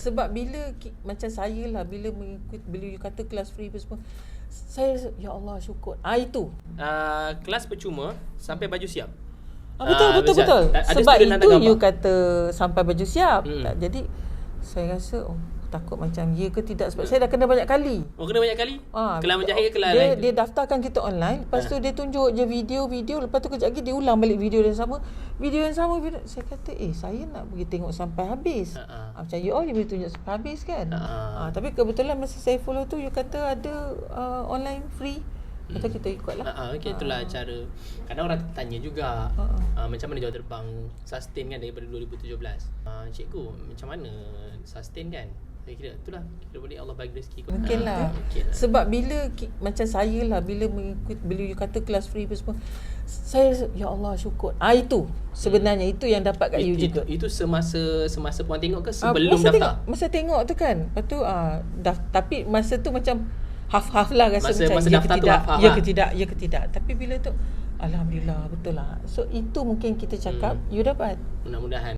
Sebab macam saya lah, bila you kata kelas free apa semua, saya rasa, ya Allah syukur. Itu. Kelas percuma sampai baju siap. Betul. Sebab itu you kata sampai baju siap. Jadi saya rasa takut macam ya ke tidak, sebab saya dah kena banyak kali. Kena banyak kali? Kelas menjahit ke kelas lain? Dia daftarkan kita online, lepas tu dia tunjuk je video, lepas tu kejap lagi dia ulang balik video yang sama. Saya kata saya nak pergi tengok sampai habis. Macam you boleh tunjuk sampai habis kan. Tapi kebetulan masa saya follow tu you kata ada online free. Kata kita ikutlah. Itulah cara. Kadang orang tanya juga macam mana jawab terbang sustain kan daripada 2017. Cikgu macam mana sustain kan? Saya kira itulah, kira boleh Allah bagi rezeki. Mungkin lah. Sebab bila macam saya lah, bila you kata kelas free apa semua, saya rasa, ya Allah syukur. Itu sebenarnya itu yang dapat kat you juga. Itu semasa puan tengok ke sebelum daftar? Masa tengok tu kan. Lepas tu tapi masa tu macam half-half lah rasa masa macam daftar tu ya ke tidak. Tapi bila tu alhamdulillah betul lah. So itu mungkin kita cakap you dapat. Mudah-mudahan